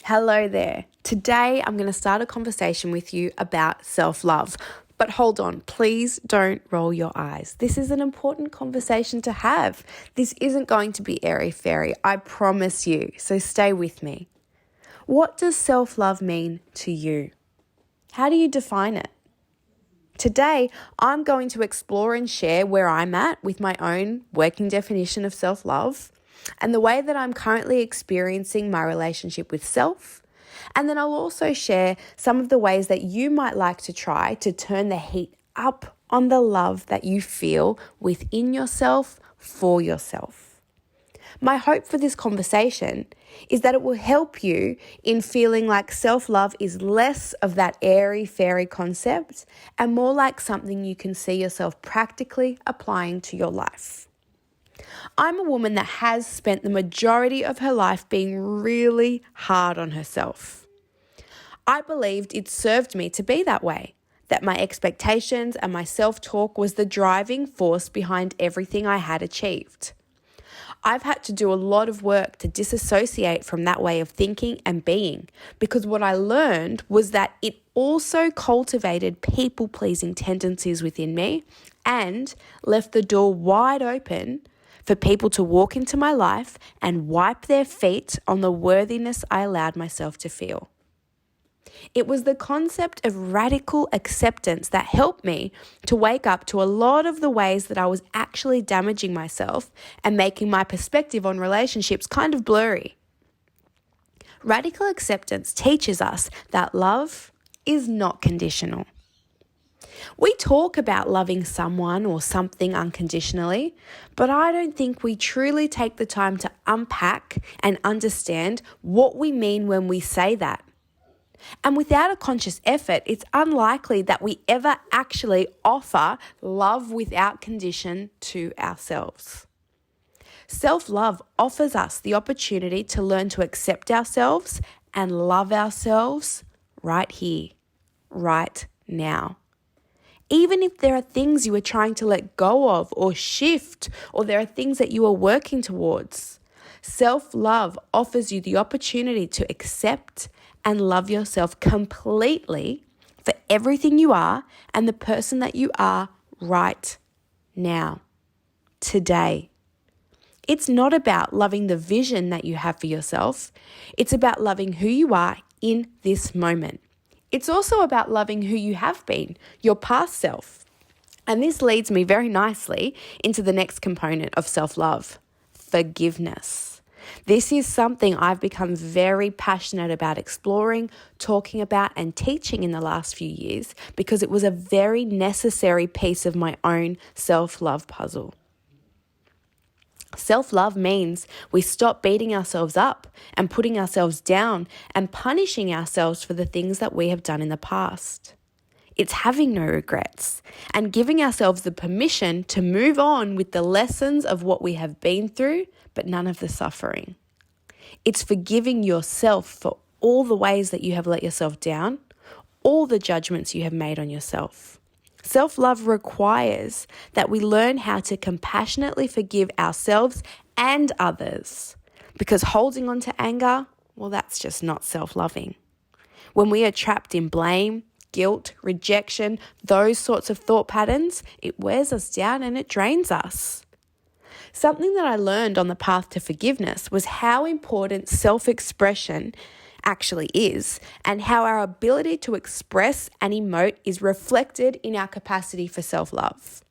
Hello there. Today I'm going to start a conversation with you about self-love. But hold on, please don't roll your eyes. This is an important conversation to have. This isn't going to be airy-fairy, I promise you. So stay with me. What does self-love mean to you? How do you define it? Today, I'm going to explore and share where I'm at with my own working definition of self-love and the way that I'm currently experiencing my relationship with self. And then I'll also share some of the ways that you might like to try to turn the heat up on the love that you feel within yourself for yourself. My hope for this conversation is that it will help you in feeling like self-love is less of that airy-fairy concept and more like something you can see yourself practically applying to your life. I'm a woman that has spent the majority of her life being really hard on herself. I believed it served me to be that way, that my expectations and my self-talk was the driving force behind everything I had achieved. I've had to do a lot of work to disassociate from that way of thinking and being, because what I learned was that it also cultivated people-pleasing tendencies within me and left the door wide open for people to walk into my life and wipe their feet on the worthiness I allowed myself to feel. It was the concept of radical acceptance that helped me to wake up to a lot of the ways that I was actually damaging myself and making my perspective on relationships kind of blurry. Radical acceptance teaches us that love is not conditional. We talk about loving someone or something unconditionally, but I don't think we truly take the time to unpack and understand what we mean when we say that. And without a conscious effort, it's unlikely that we ever actually offer love without condition to ourselves. Self-love offers us the opportunity to learn to accept ourselves and love ourselves right here, right now. Even if there are things you are trying to let go of or shift, or there are things that you are working towards, self-love offers you the opportunity to accept and love yourself completely for everything you are and the person that you are right now, today. It's not about loving the vision that you have for yourself. It's about loving who you are in this moment. It's also about loving who you have been, your past self. And this leads me very nicely into the next component of self-love, forgiveness. This is something I've become very passionate about exploring, talking about, and teaching in the last few years because it was a very necessary piece of my own self-love puzzle. Self-love means we stop beating ourselves up and putting ourselves down and punishing ourselves for the things that we have done in the past. It's having no regrets and giving ourselves the permission to move on with the lessons of what we have been through, but none of the suffering. It's forgiving yourself for all the ways that you have let yourself down, all the judgments you have made on yourself. Self-love requires that we learn how to compassionately forgive ourselves and others, because holding on to anger, well, that's just not self-loving. When we are trapped in blame, guilt, rejection, those sorts of thought patterns, it wears us down and it drains us. Something that I learned on the path to forgiveness was how important self-expression actually is, and how our ability to express and emote is reflected in our capacity for self-love.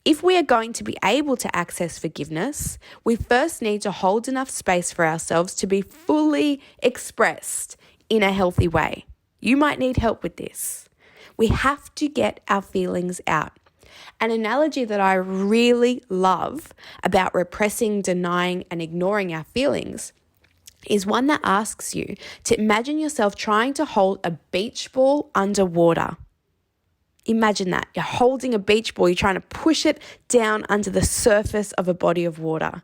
If we are going to be able to access forgiveness, we first need to hold enough space for ourselves to be fully expressed in a healthy way. You might need help with this. We have to get our feelings out. An analogy that I really love about repressing, denying, and ignoring our feelings is one that asks you to imagine yourself trying to hold a beach ball underwater. Imagine that. You're holding a beach ball, you're trying to push it down under the surface of a body of water.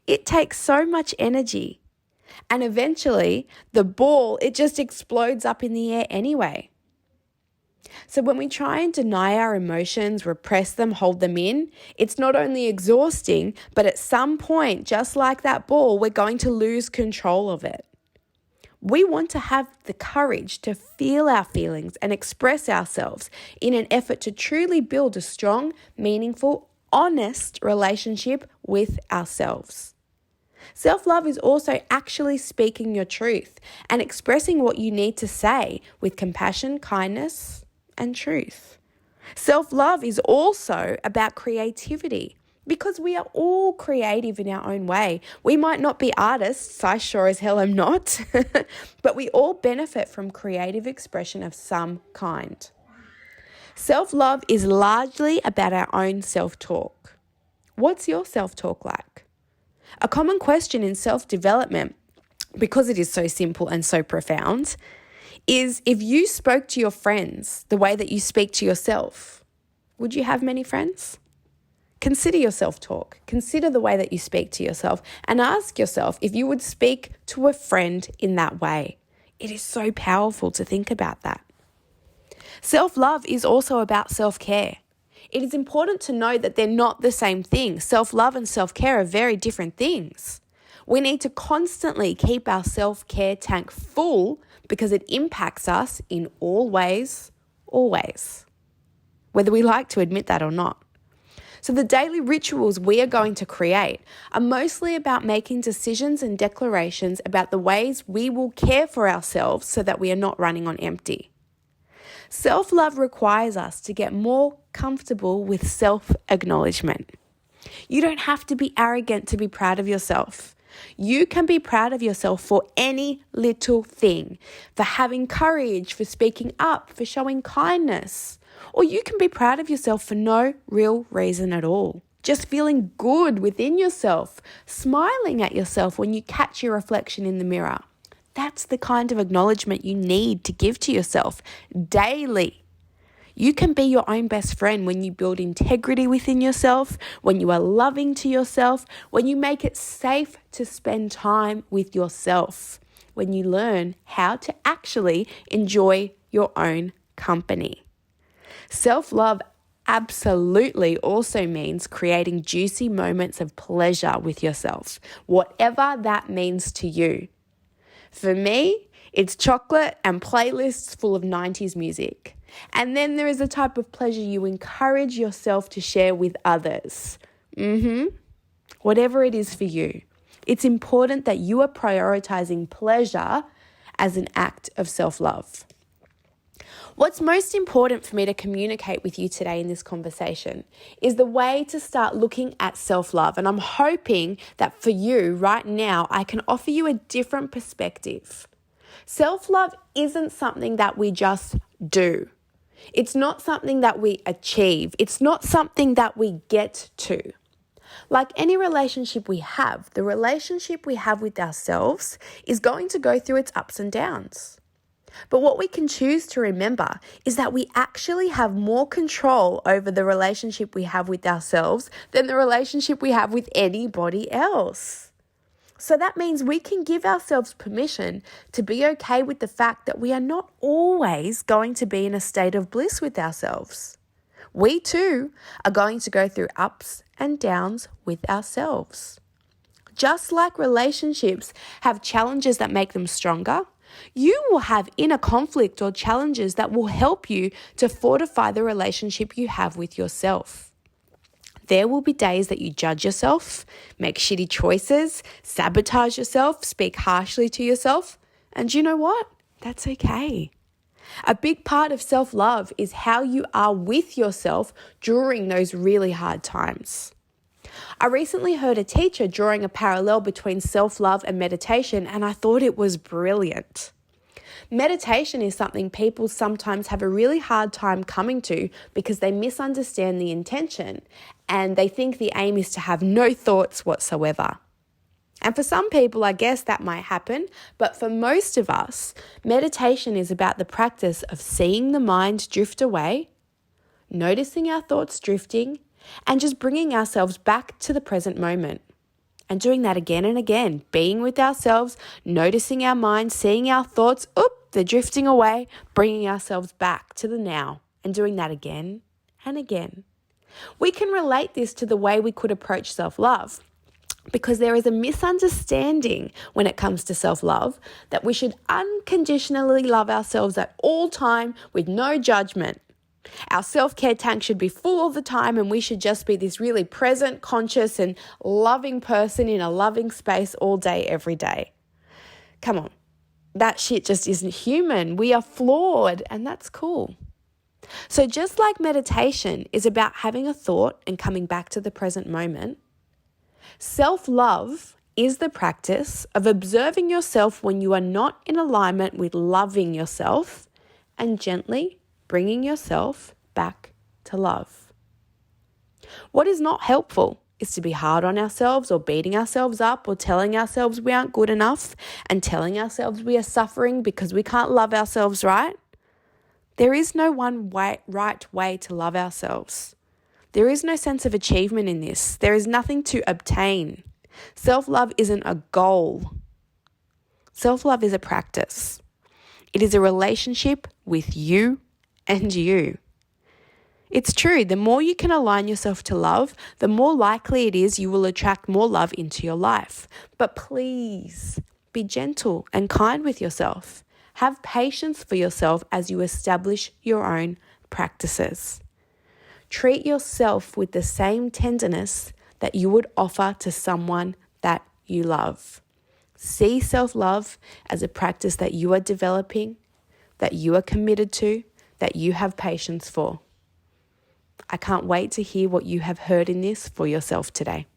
It takes so much energy. And eventually, the ball, it just explodes up in the air anyway. So when we try and deny our emotions, repress them, hold them in, it's not only exhausting, but at some point, just like that ball, we're going to lose control of it. We want to have the courage to feel our feelings and express ourselves in an effort to truly build a strong, meaningful, honest relationship with ourselves. Self-love is also actually speaking your truth and expressing what you need to say with compassion, kindness, and truth. Self-love is also about creativity because we are all creative in our own way. We might not be artists, I sure as hell am not, but we all benefit from creative expression of some kind. Self-love is largely about our own self-talk. What's your self-talk like? A common question in self-development, because it is so simple and so profound, is if you spoke to your friends the way that you speak to yourself, would you have many friends? Consider your self-talk. Consider the way that you speak to yourself and ask yourself if you would speak to a friend in that way. It is so powerful to think about that. Self-love is also about self-care. It is important to know that they're not the same thing. Self-love and self-care are very different things. We need to constantly keep our self-care tank full because it impacts us in all ways, always, whether we like to admit that or not. So the daily rituals we are going to create are mostly about making decisions and declarations about the ways we will care for ourselves so that we are not running on empty. Self-love requires us to get more comfortable with self-acknowledgement. You don't have to be arrogant to be proud of yourself. You can be proud of yourself for any little thing, for having courage, for speaking up, for showing kindness. Or you can be proud of yourself for no real reason at all. Just feeling good within yourself, smiling at yourself when you catch your reflection in the mirror. That's the kind of acknowledgement you need to give to yourself daily. You can be your own best friend when you build integrity within yourself, when you are loving to yourself, when you make it safe to spend time with yourself, when you learn how to actually enjoy your own company. Self-love absolutely also means creating juicy moments of pleasure with yourself, whatever that means to you. For me, it's chocolate and playlists full of 90s music. And then there is a type of pleasure you encourage yourself to share with others. Whatever it is for you. It's important that you are prioritizing pleasure as an act of self-love. What's most important for me to communicate with you today in this conversation is the way to start looking at self-love. And I'm hoping that for you right now, I can offer you a different perspective. Self-love isn't something that we just do. It's not something that we achieve. It's not something that we get to. Like any relationship we have, the relationship we have with ourselves is going to go through its ups and downs. But what we can choose to remember is that we actually have more control over the relationship we have with ourselves than the relationship we have with anybody else. So that means we can give ourselves permission to be okay with the fact that we are not always going to be in a state of bliss with ourselves. We too are going to go through ups and downs with ourselves. Just like relationships have challenges that make them stronger, you will have inner conflict or challenges that will help you to fortify the relationship you have with yourself. There will be days that you judge yourself, make shitty choices, sabotage yourself, speak harshly to yourself. And you know what? That's okay. A big part of self-love is how you are with yourself during those really hard times. I recently heard a teacher drawing a parallel between self-love and meditation, and I thought it was brilliant. Meditation is something people sometimes have a really hard time coming to because they misunderstand the intention and they think the aim is to have no thoughts whatsoever. And for some people, I guess that might happen, but for most of us, meditation is about the practice of seeing the mind drift away, noticing our thoughts drifting, and just bringing ourselves back to the present moment. And doing that again and again, being with ourselves, noticing our mind, seeing our thoughts, they're drifting away, bringing ourselves back to the now, and doing that again and again. We can relate this to the way we could approach self-love. Because there is a misunderstanding when it comes to self-love that we should unconditionally love ourselves at all time with no judgment. Our self-care tank should be full all the time, and we should just be this really present, conscious, and loving person in a loving space all day, every day. Come on. That shit just isn't human. We are flawed, and that's cool. So just like meditation is about having a thought and coming back to the present moment, self-love is the practice of observing yourself when you are not in alignment with loving yourself and gently bringing yourself back to love. What is not helpful is to be hard on ourselves or beating ourselves up or telling ourselves we aren't good enough and telling ourselves we are suffering because we can't love ourselves right. There is no right way to love ourselves. There is no sense of achievement in this. There is nothing to obtain. Self-love isn't a goal. Self-love is a practice. It is a relationship with you and you. It's true, the more you can align yourself to love, the more likely it is you will attract more love into your life. But please be gentle and kind with yourself. Have patience for yourself as you establish your own practices. Treat yourself with the same tenderness that you would offer to someone that you love. See self-love as a practice that you are developing, that you are committed to, that you have patience for. I can't wait to hear what you have heard in this for yourself today.